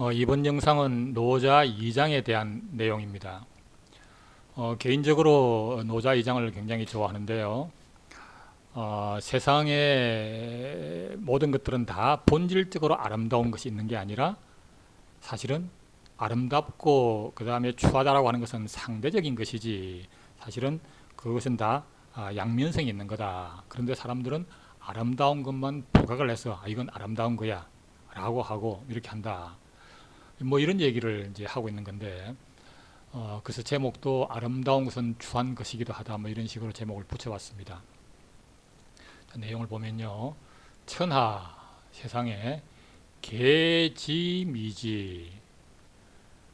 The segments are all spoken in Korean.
이번 영상은 노자 2장에 대한 내용입니다. 개인적으로 노자 2장을 굉장히 좋아하는데요. 세상의 모든 것들은 다 본질적으로 아름다운 것이 있는 게 아니라 사실은 아름답고 그 다음에 추하다라고 하는 것은 상대적인 것이지 사실은 그것은 다 양면성이 있는 거다. 그런데 사람들은 아름다운 것만 부각을 해서 이건 아름다운 거야 라고 하고 이렇게 한다. 뭐 이런 얘기를 이제 하고 있는 건데, 그래서 제목도 아름다운 것은 추한 것이기도 하다. 뭐 이런 식으로 제목을 붙여봤습니다. 자, 내용을 보면요, 천하 세상에 계지미지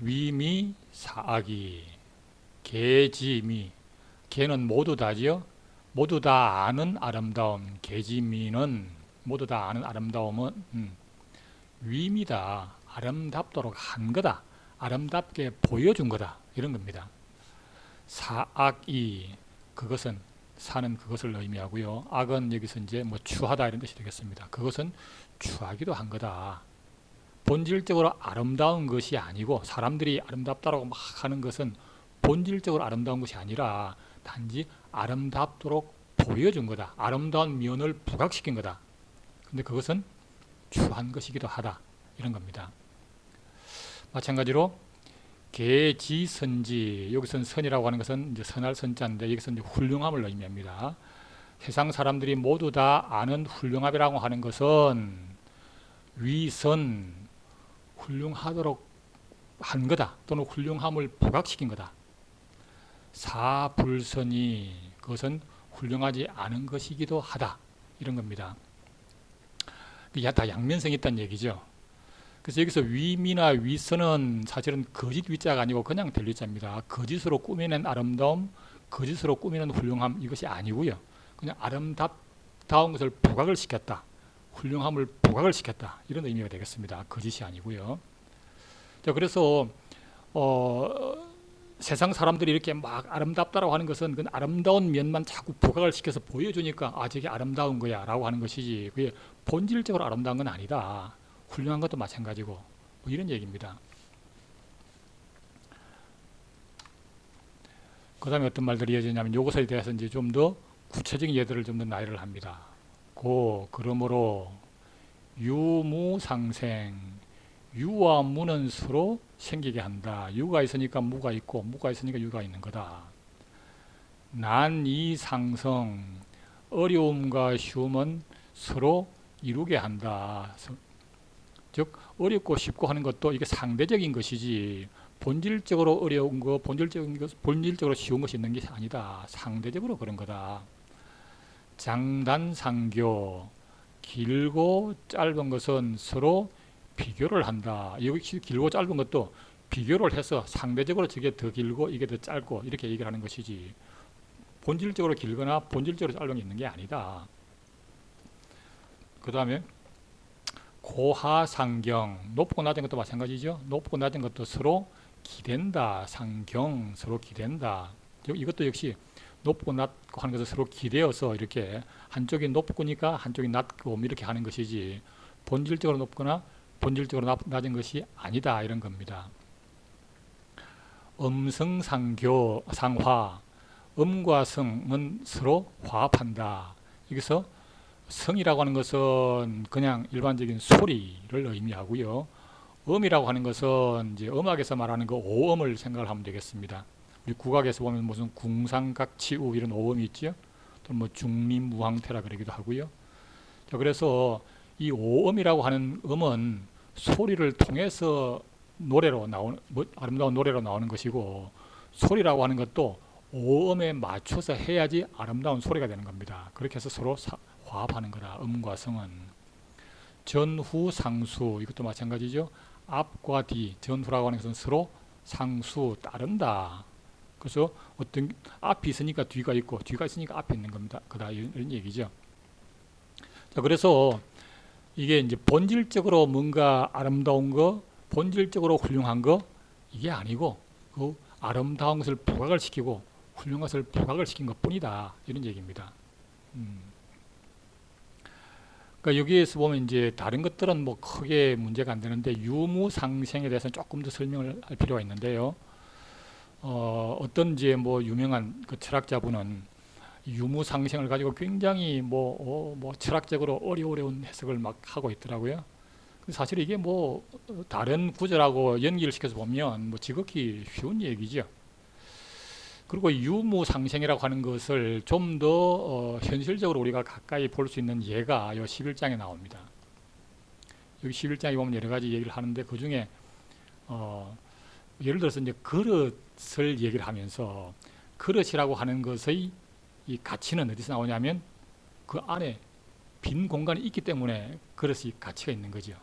위미 사악이 계지미 계는 모두 다지요. 모두 다 아는 아름다움. 계지미는 모두 다 아는 아름다움은 위미다. 아름답도록 한 거다. 아름답게 보여준 거다. 이런 겁니다. 사악이 그것은 사는 그것을 의미하고요. 악은 여기서 이제 뭐 추하다 이런 뜻이 되겠습니다. 그것은 추하기도 한 거다. 본질적으로 아름다운 것이 아니고 사람들이 아름답다라고 막 하는 것은 본질적으로 아름다운 것이 아니라 단지 아름답도록 보여준 거다. 아름다운 면을 부각시킨 거다. 근데 그것은 추한 것이기도 하다. 이런 겁니다. 마찬가지로 계지선지, 여기서는 선이라고 하는 것은 이제 선할 선자인데 여기서 이제 훌륭함을 의미합니다. 세상 사람들이 모두 다 아는 훌륭함이라고 하는 것은 위선, 훌륭하도록 한 거다. 또는 훌륭함을 부각시킨 거다. 사불선이, 그것은 훌륭하지 않은 것이기도 하다. 이런 겁니다. 다 양면성이 있다는 얘기죠. 그래서 여기서 위미나 위선은 사실은 거짓 위자가 아니고 그냥 될 위자입니다. 거짓으로 꾸며낸 아름다움, 거짓으로 꾸미는 훌륭함, 이것이 아니고요. 그냥 아름다운 것을 부각을 시켰다. 훌륭함을 부각을 시켰다. 이런 의미가 되겠습니다. 거짓이 아니고요. 자, 그래서 세상 사람들이 이렇게 막 아름답다라고 하는 것은 그 아름다운 면만 자꾸 부각을 시켜서 보여주니까 저게 아름다운 거야 라고 하는 것이지 그게 본질적으로 아름다운 건 아니다. 훌륭한 것도 마찬가지고 뭐 이런 얘기입니다. 그 다음에 어떤 말들이 이어지냐면 이것에 대해서 이제 좀 더 구체적인 예들을 좀 더 나열을 합니다. 그러므로 유무상생, 유와 무는 서로 생기게 한다. 유가 있으니까 무가 있고 무가 있으니까 유가 있는 거다. 난이상성, 어려움과 쉬움은 서로 이루게 한다. 즉 어렵고 쉽고 하는 것도 이게 상대적인 것이지 본질적으로 어려운 거, 본질적으로 쉬운 것이 있는 게 아니다. 상대적으로 그런 거다. 장단상교, 길고 짧은 것은 서로 비교를 한다. 여기 길고 짧은 것도 비교를 해서 상대적으로 저게 더 길고 이게 더 짧고 이렇게 얘기를 하는 것이지 본질적으로 길거나 본질적으로 짧은 게 있는 게 아니다. 그 다음에 고하상경, 높고 낮은 것도 마찬가지죠. 높고 낮은 것도 서로 기댄다. 상경, 서로 기댄다. 이것도 역시 높고 낮고 하는 것을 서로 기대어서 이렇게 한쪽이 높으니까 한쪽이 낮고 이렇게 하는 것이지 본질적으로 높거나 본질적으로 낮은 것이 아니다. 이런 겁니다. 음성상교, 상화, 음과 성은 서로 화합한다. 여기서 성이라고 하는 것은 그냥 일반적인 소리를 의미하고요. 음이라고 하는 것은 이제 음악에서 말하는 그 오음을 생각을 하면 되겠습니다. 우리 국악에서 보면 무슨 궁상각치우 이런 오음이 있죠. 또 뭐 중림무항태라 그러기도 하고요. 자, 그래서 이 오음이라고 하는 음은 소리를 통해서 노래로 나오는 아름다운 노래로 나오는 것이고 소리라고 하는 것도 오음에 맞춰서 해야지 아름다운 소리가 되는 겁니다. 그렇게 해서 서로 화합하는 거다. 음과 성은. 전후 상수, 이것도 마찬가지죠. 앞과 뒤, 전후라고 하는 것은 서로 상수 따른다. 그래서 어떤 앞이 있으니까 뒤가 있고 뒤가 있으니까 앞에 있는 겁니다. 그다 이런 얘기죠. 자, 그래서 이게 이제 본질적으로 뭔가 아름다운 거, 본질적으로 훌륭한 거 이게 아니고 그 아름다운 것을 부각을 시키고 훌륭한 것을 부각을 시킨 것뿐이다. 이런 얘기입니다. 그러니까 여기에서 보면 이제 다른 것들은 뭐 크게 문제가 안 되는데 유무상생에 대해서는 조금 더 설명을 할 필요가 있는데요. 어떤 이제 뭐 유명한 그 철학자분은 유무상생을 가지고 굉장히 뭐 철학적으로 어려운 해석을 막 하고 있더라고요. 사실 이게 뭐 다른 구절하고 연기를 시켜서 보면 뭐 지극히 쉬운 얘기죠. 그리고 유무상생이라고 하는 것을 좀 더 현실적으로 우리가 가까이 볼 수 있는 예가 요 11장에 나옵니다. 여기 11장에 보면 여러 가지 얘기를 하는데 그 중에 예를 들어서 이제 그릇을 얘기를 하면서 그릇이라고 하는 것의 이 가치는 어디서 나오냐면 그 안에 빈 공간이 있기 때문에 그릇이 가치가 있는 거죠.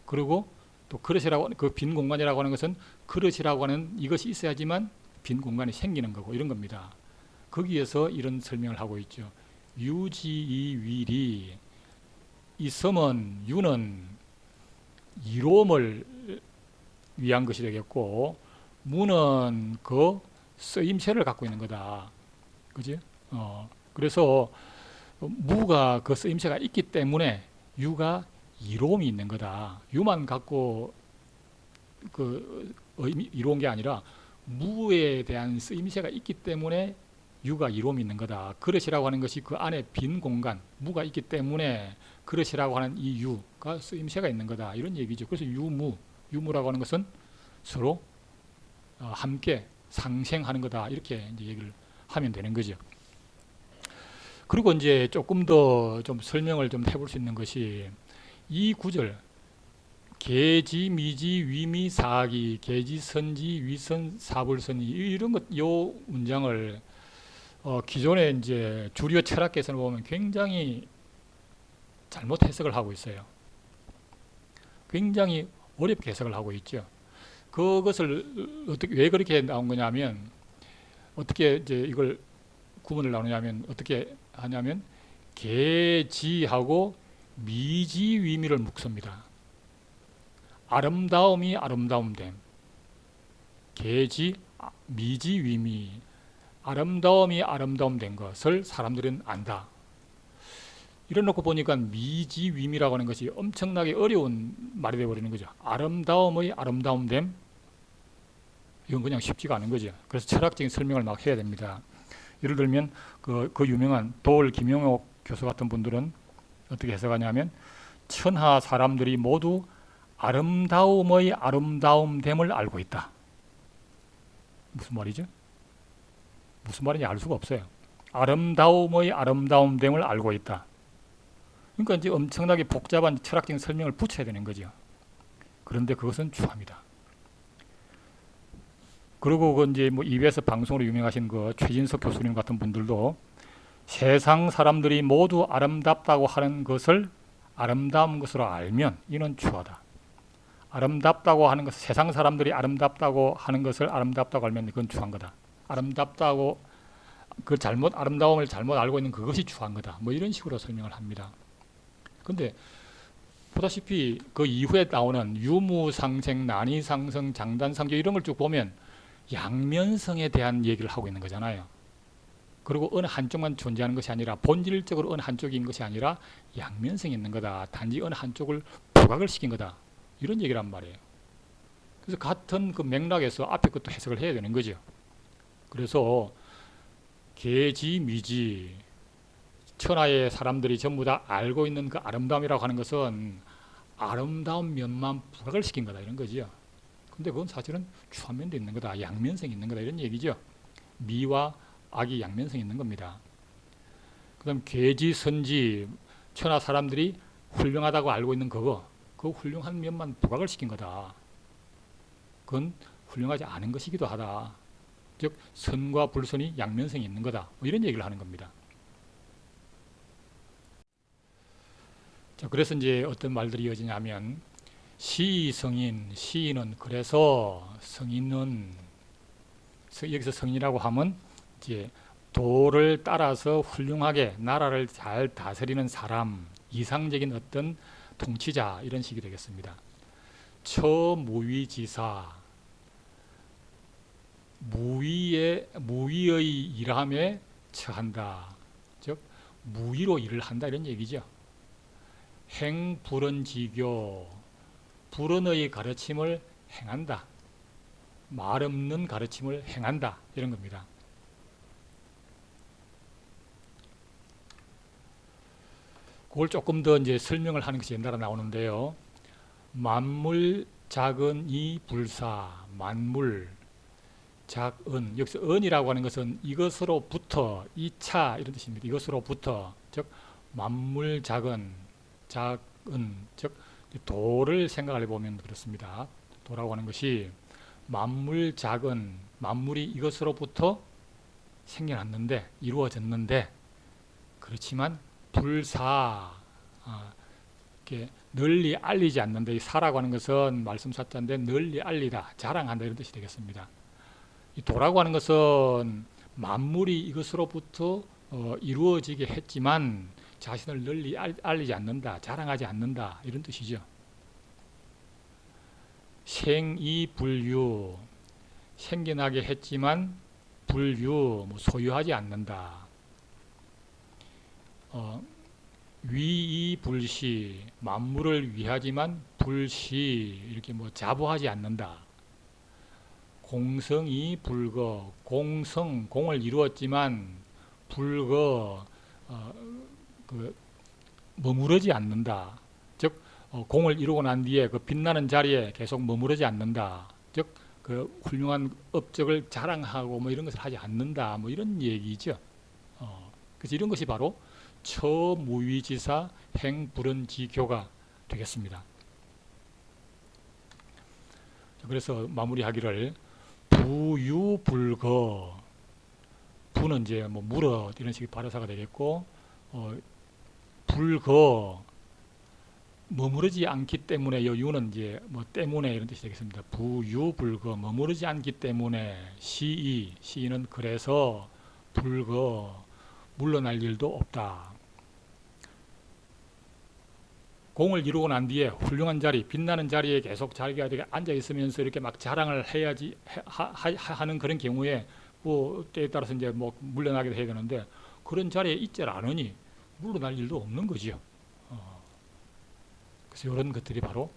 그리고 또 그릇이라고 그 빈 공간이라고 하는 것은 그릇이라고 하는 이것이 있어야지만 빈 공간이 생기는 거고 이런 겁니다. 거기에서 이런 설명을 하고 있죠. 유지이위리 이 섬은 유는 이로움을 위한 것이 되겠고 무는 그 쓰임새를 갖고 있는 거다. 그지? 그래서 무가 그 쓰임새가 있기 때문에 유가 이로움이 있는 거다. 유만 갖고 그 이로운 게 아니라 무에 대한 쓰임새가 있기 때문에 유가 이로움이 있는 거다. 그릇이라고 하는 것이 그 안에 빈 공간, 무가 있기 때문에 그릇이라고 하는 이 유가 쓰임새가 있는 거다. 이런 얘기죠. 그래서 유무라고 하는 것은 서로 함께 상생하는 거다. 이렇게 이제 얘기를 하면 되는 거죠. 그리고 이제 조금 더 좀 설명을 좀 해볼 수 있는 것이 이 구절 계지, 미지, 위미, 사기, 계지, 선지, 위선, 사불선이 이런 요 문장을 기존에 이제 주류 철학계에서는 보면 굉장히 잘못 해석을 하고 있어요. 굉장히 어렵게 해석을 하고 있죠. 그것을 어떻게 왜 그렇게 나온 거냐면 어떻게 이제 이걸 구분을 나누냐면 어떻게 하냐면 계지하고 미지, 위미를 묶습니다. 아름다움이 아름다움됨. 계지, 미지, 위미. 아름다움이 아름다움된 것을 사람들은 안다. 이래놓고 보니까 미지, 위미라고 하는 것이 엄청나게 어려운 말이 되어버리는 거죠. 아름다움의 아름다움됨. 이건 그냥 쉽지가 않은 거죠. 그래서 철학적인 설명을 막 해야 됩니다. 예를 들면 그 유명한 도올 김용옥 교수 같은 분들은 어떻게 해석하냐면 천하 사람들이 모두 아름다움의 아름다움됨을 알고 있다. 무슨 말이죠? 무슨 말인지 알 수가 없어요. 아름다움의 아름다움됨을 알고 있다. 그러니까 이제 엄청나게 복잡한 철학적인 설명을 붙여야 되는 거죠. 그런데 그것은 추합니다. 그리고 그 이제 뭐 EBS 방송으로 유명하신 그 최진석 교수님 같은 분들도 세상 사람들이 모두 아름답다고 하는 것을 아름다운 것으로 알면 이는 추하다. 아름답다고 하는 것, 세상 사람들이 아름답다고 하는 것을 아름답다고 알면 그건 추한 거다. 아름답다고 그 아름다움을 잘못 알고 있는 그것이 추한 거다. 뭐 이런 식으로 설명을 합니다. 근데 보다시피 그 이후에 나오는 유무상생, 난이상생, 장단상교 이런 걸 쭉 보면 양면성에 대한 얘기를 하고 있는 거잖아요. 그리고 어느 한쪽만 존재하는 것이 아니라 본질적으로 어느 한쪽인 것이 아니라 양면성이 있는 거다. 단지 어느 한쪽을 부각을 시킨 거다. 이런 얘기란 말이에요. 그래서 같은 그 맥락에서 앞에 것도 해석을 해야 되는 거죠. 그래서 계지, 미지, 천하의 사람들이 전부 다 알고 있는 그 아름다움이라고 하는 것은 아름다운 면만 부각을 시킨 거다. 이런 거죠. 근데 그건 사실은 추한 면도 있는 거다. 양면성이 있는 거다. 이런 얘기죠. 미와 악이 양면성이 있는 겁니다. 그 다음 계지, 선지, 천하 사람들이 훌륭하다고 알고 있는 그거, 그 훌륭한 면만 부각을 시킨 거다. 그건 훌륭하지 않은 것이기도 하다. 즉 선과 불선이 양면성이 있는 거다. 뭐 이런 얘기를 하는 겁니다. 자, 그래서 이제 어떤 말들이 이어지냐면 시성인, 시인은 그래서 성인은 여기서 성인이라고 하면 이제 도를 따라서 훌륭하게 나라를 잘 다스리는 사람, 이상적인 어떤 통치자 이런 식이 되겠습니다. 처무위지사, 무위의 일함에 처한다. 즉 무위로 일을 한다 이런 얘기죠. 행불언지교, 불언의 가르침을 행한다. 말 없는 가르침을 행한다. 이런 겁니다. 그걸 조금 더 이제 설명을 하는 것이 연달아 나오는데요. 만물 작은 이 불사, 만물 작은, 여기서 은이라고 하는 것은 이것으로부터, 이차 이런 뜻입니다. 이것으로부터, 즉 만물 작은, 즉 도를 생각을 해보면 그렇습니다. 도라고 하는 것이 만물 작은, 만물이 이것으로부터 생겨났는데, 이루어졌는데, 그렇지만 불사, 이렇게 널리 알리지 않는다. 이 사라고 하는 것은 말씀사자인데 널리 알리다, 자랑한다 이런 뜻이 되겠습니다. 이 도라고 하는 것은 만물이 이것으로부터 이루어지게 했지만 자신을 널리 알리지 않는다, 자랑하지 않는다 이런 뜻이죠. 생이불유, 생겨나게 했지만 불유, 소유하지 않는다. 위이불시, 만물을 위하지만 불시, 이렇게 자부하지 않는다. 공성이 불거, 공성, 공을 이루었지만 불거, 머무르지 않는다. 즉 공을 이루고 난 뒤에 그 빛나는 자리에 계속 머무르지 않는다. 즉 그 훌륭한 업적을 자랑하고 이런 것을 하지 않는다. 이런 얘기죠. 그래서 이런 것이 바로 처무위지사 행불언지교가 되겠습니다. 그래서 마무리하기를 부유불거, 부는 이제 물어 이런 식의 발화사가 되겠고, 불거 머무르지 않기 때문에, 유는 이제 때문에 이런 뜻이 되겠습니다. 부유불거 머무르지 않기 때문에, 시는 그래서, 불거 물러날 일도 없다. 공을 이루고 난 뒤에 훌륭한 자리, 빛나는 자리에 계속 자기가 이렇게 앉아 있으면서 이렇게 막 자랑을 해야지 하는 그런 경우에 때에 따라서 이제 물러나기도 해야 되는데, 그런 자리에 있질 않으니 물러날 일도 없는 거지요. 그래서 이런 것들이 바로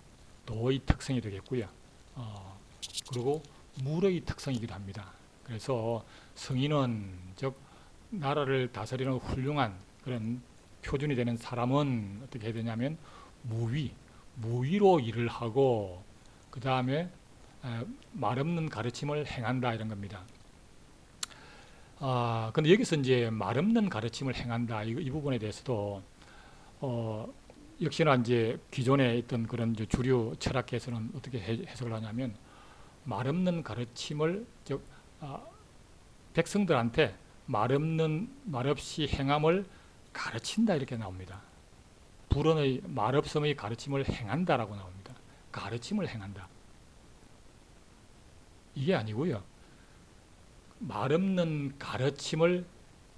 도의 특성이 되겠고요. 그리고 물의 특성이기도 합니다. 그래서 성인은, 즉 나라를 다스리는 훌륭한 그런 표준이 되는 사람은 어떻게 해야 되냐면 무위로 일을 하고, 그 다음에 말 없는 가르침을 행한다 이런 겁니다. 근데 여기서 이제 말 없는 가르침을 행한다 이 부분에 대해서도 역시나 이제 기존에 있던 그런 이제 주류 철학에서는 어떻게 해석을 하냐면, 말 없는 가르침을, 즉 백성들한테 말 없이 행함을 가르친다 이렇게 나옵니다. 불언의 말 없음의 가르침을 행한다라고 나옵니다. 가르침을 행한다. 이게 아니고요. 말 없는 가르침을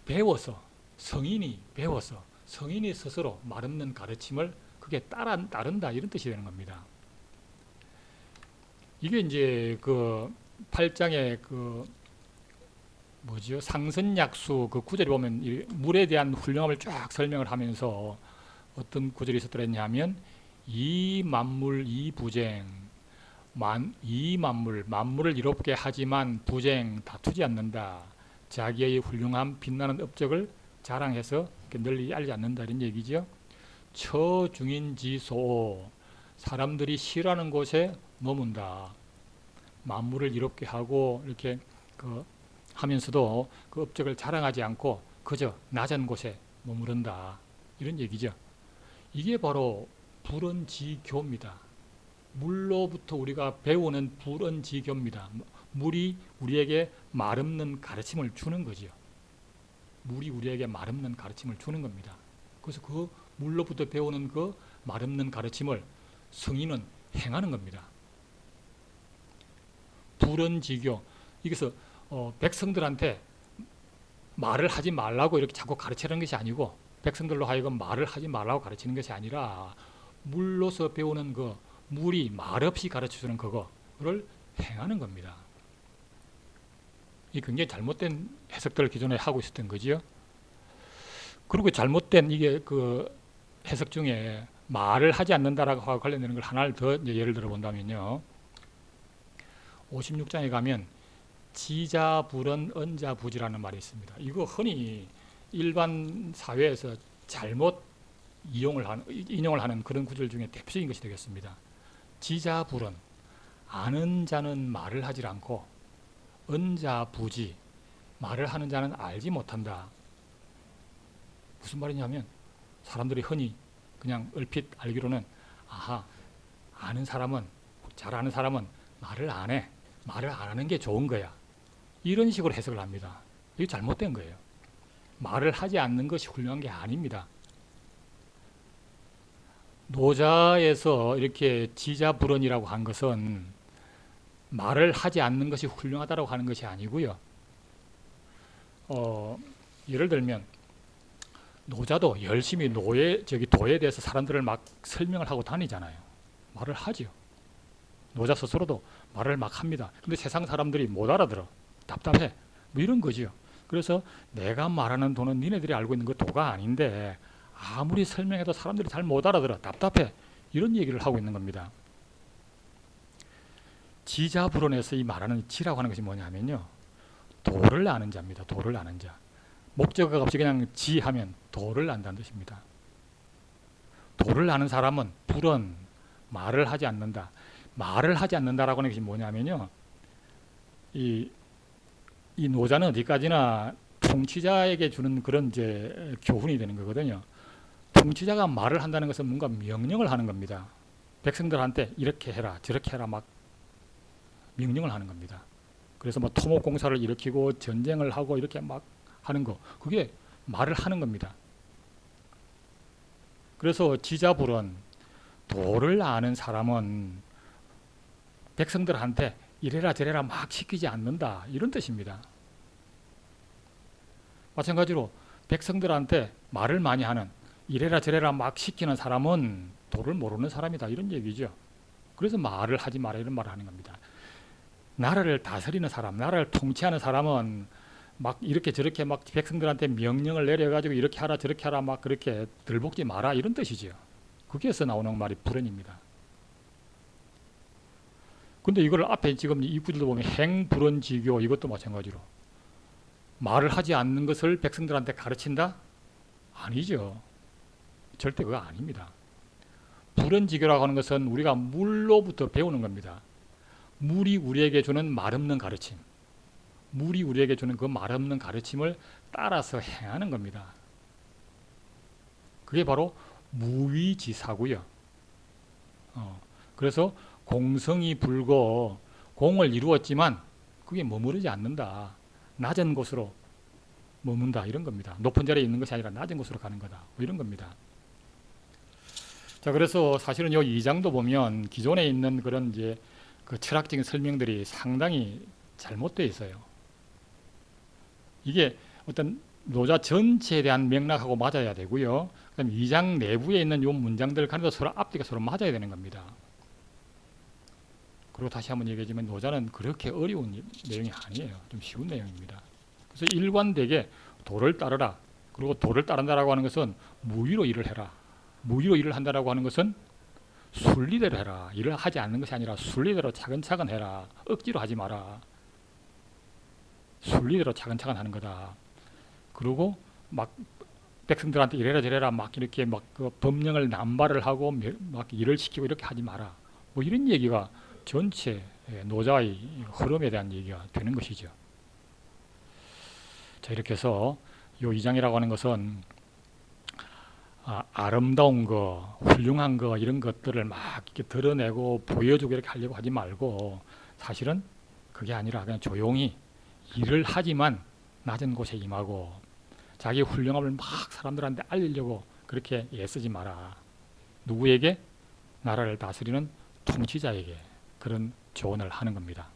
배워서, 성인이 스스로 말 없는 가르침을 그게 따른다 이런 뜻이 되는 겁니다. 이게 이제 그 8장의 상선약수 그 구절에 보면 이 물에 대한 훌륭함을 쫙 설명을 하면서 어떤 구절이 있었더랬냐면, 이 만물 이 부쟁, 이 만물을 이롭게 하지만 부쟁 다투지 않는다. 자기의 훌륭함 빛나는 업적을 자랑해서 널리 알지 않는다 이런 얘기죠. 처중인지소, 사람들이 싫어하는 곳에 머문다. 만물을 이롭게 하고 이렇게 하면서도 그 업적을 자랑하지 않고 그저 낮은 곳에 머무른다 이런 얘기죠. 이게 바로 불언지교입니다. 물로부터 우리가 배우는 불언지교입니다. 물이 우리에게 말 없는 가르침을 주는 거지요. 물이 우리에게 말 없는 가르침을 주는 겁니다. 그래서 그 물로부터 배우는 그 말 없는 가르침을 성인은 행하는 겁니다. 불언지교, 이것은 백성들한테 말을 하지 말라고 이렇게 자꾸 가르치는 것이 아니고, 백성들로 하여금 말을 하지 말라고 가르치는 것이 아니라, 물로서 배우는 물이 말 없이 가르쳐주는 그거를 행하는 겁니다. 이 굉장히 잘못된 해석들을 기존에 하고 있었던 거지요. 그리고 잘못된 이게 해석 중에 말을 하지 않는다라고 관련되는 걸 하나를 더 이제 예를 들어 본다면요. 56장에 가면 지자불언 언자부지라는 말이 있습니다. 이거 흔히 일반 사회에서 잘못 인용을 하는 그런 구절 중에 대표적인 것이 되겠습니다. 지자불언, 아는 자는 말을 하지 않고 언자부지, 말을 하는 자는 알지 못한다. 무슨 말이냐면 사람들이 흔히 그냥 얼핏 알기로는 아하, 잘 아는 사람은 말을 안 해. 말을 안 하는 게 좋은 거야. 이런 식으로 해석을 합니다. 이게 잘못된 거예요. 말을 하지 않는 것이 훌륭한 게 아닙니다. 노자에서 이렇게 지자불언이라고 한 것은 말을 하지 않는 것이 훌륭하다고 하는 것이 아니고요. 예를 들면 노자도 열심히 도에 대해서 사람들을 막 설명을 하고 다니잖아요. 말을 하지요. 노자 스스로도 말을 막 합니다. 근데 세상 사람들이 못 알아들어. 답답해. 뭐 이런 거지요. 그래서 내가 말하는 도는 니네들이 알고 있는 그 도가 아닌데 아무리 설명해도 사람들이 잘 못 알아들어. 답답해. 이런 얘기를 하고 있는 겁니다. 지자불언에서 이 말하는 지라고 하는 것이 뭐냐면요. 도를 아는 자입니다. 도를 아는 자. 목적어가 없이 그냥 지하면 도를 안다는 뜻입니다. 도를 아는 사람은 불언, 말을 하지 않는다. 말을 하지 않는다라고 하는 것이 뭐냐면요. 이 노자는 어디까지나 통치자에게 주는 그런 이제 교훈이 되는 거거든요. 통치자가 말을 한다는 것은 뭔가 명령을 하는 겁니다. 백성들한테 이렇게 해라, 저렇게 해라 막 명령을 하는 겁니다. 그래서 뭐 토목공사를 일으키고 전쟁을 하고 이렇게 막 하는 거, 그게 말을 하는 겁니다. 그래서 지자불언, 도를 아는 사람은 백성들한테 이래라 저래라 막 시키지 않는다, 이런 뜻입니다. 마찬가지로 백성들한테 말을 많이 하는, 이래라 저래라 막 시키는 사람은 도를 모르는 사람이다, 이런 얘기죠. 그래서 말을 하지 마라, 이런 말을 하는 겁니다. 나라를 다스리는 사람, 나라를 통치하는 사람은 막 이렇게 저렇게 막 백성들한테 명령을 내려가지고 이렇게 하라 저렇게 하라 막 그렇게 들볶지 마라, 이런 뜻이죠. 거기에서 나오는 말이 불언입니다. 근데 이걸 앞에 지금 이 구절도 보면 행불언지교, 이것도 마찬가지로 말을 하지 않는 것을 백성들한테 가르친다? 아니죠. 절대 그거 아닙니다. 불언지교라고 하는 것은 우리가 물로부터 배우는 겁니다. 물이 우리에게 주는 말없는 가르침, 물이 우리에게 주는 그 말없는 가르침을 따라서 행하는 겁니다. 그게 바로 무위지사고요. 그래서 공성이 불고 공을 이루었지만 그게 머무르지 않는다. 낮은 곳으로 머문다, 이런 겁니다. 높은 자리에 있는 것이 아니라 낮은 곳으로 가는 거다, 뭐 이런 겁니다. 자, 그래서 사실은 이 2장도 보면 기존에 있는 그런 이제 그 철학적인 설명들이 상당히 잘못되어 있어요. 이게 어떤 노자 전체에 대한 맥락하고 맞아야 되고요. 그다음에 2장 내부에 있는 요 문장들 간에도 서로 앞뒤가 서로 맞아야 되는 겁니다. 그리고 다시 한번 얘기하지만 노자는 그렇게 어려운 내용이 아니에요. 좀 쉬운 내용입니다. 그래서 일관되게 도를 따르라. 그리고 도를 따른다라고 하는 것은 무위로 일을 해라. 무위로 일을 한다라고 하는 것은 순리대로 해라. 일을 하지 않는 것이 아니라 순리대로 차근차근 해라. 억지로 하지 마라. 순리대로 차근차근 하는 거다. 그리고 막 백성들한테 이래라 저래라 막 이렇게 막 그 법령을 남발을 하고 막 일을 시키고 이렇게 하지 마라. 뭐 이런 얘기가 전체 노자의 흐름에 대한 얘기가 되는 것이죠. 자, 이렇게 해서 이 2장이라고 하는 것은 아름다운 거, 훌륭한 거 이런 것들을 막 이렇게 드러내고 보여주고 이렇게 하려고 하지 말고 사실은 그게 아니라 그냥 조용히 일을 하지만 낮은 곳에 임하고 자기 훌륭함을 막 사람들한테 알리려고 그렇게 애쓰지 마라. 누구에게? 나라를 다스리는 통치자에게 그런 조언을 하는 겁니다.